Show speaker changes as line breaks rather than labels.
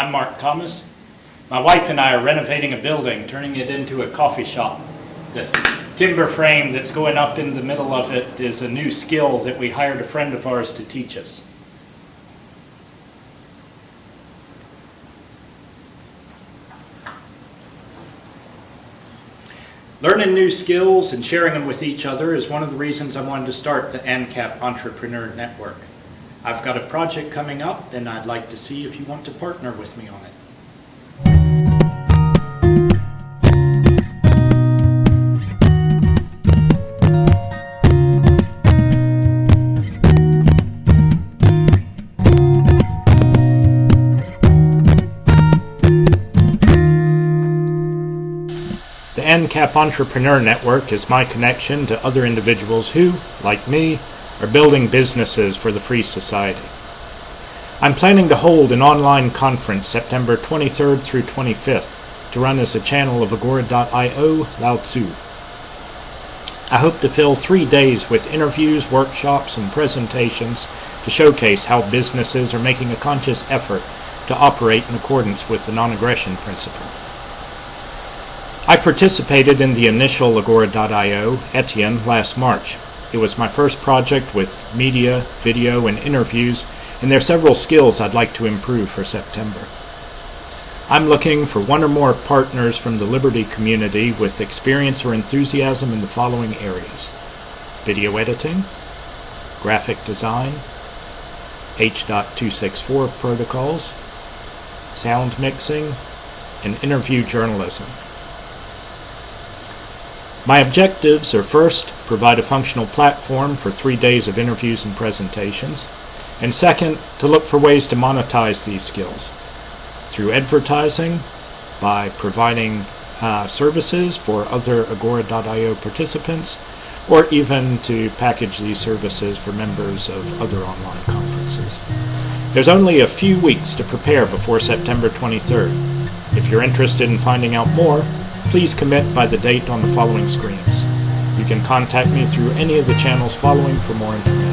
I'm Mark Thomas. My wife and I are renovating a building, turning it into a coffee shop. This timber frame that's going up in the middle of it is a new skill that we hired a friend of ours to teach us. Learning new skills and sharing them with each other is one of the reasons I wanted to start the ANCAP Entrepreneur Network. I've got a project coming up and I'd like to see if you want to partner with me on it. The ANCAP Entrepreneur Network is my connection to other individuals who, like me, are building businesses for the free society. I'm planning to hold an online conference September 23rd through 25th to run as a channel of Agora.io Lao Tzu. I hope to fill 3 days with interviews, workshops, and presentations to showcase how businesses are making a conscious effort to operate in accordance with the non-aggression principle. I participated in the initial Agora.io Etienne last March. It was my first project with media, video, and interviews, and there are several skills I'd like to improve for September. I'm looking for 1 or more partners from the Liberty community with experience or enthusiasm in the following areas: video editing, graphic design, H.264 protocols, sound mixing, and interview journalism. My objectives are first, provide a functional platform for 3 days of interviews and presentations, and second, to look for ways to monetize these skills through advertising, by providing services for other Agora.io participants, or even to package these services for members of other online conferences. There's only a few weeks to prepare before September 23rd. If you're interested in finding out more, please commit by the date on the following screens. You can contact me through any of the channels following for more information.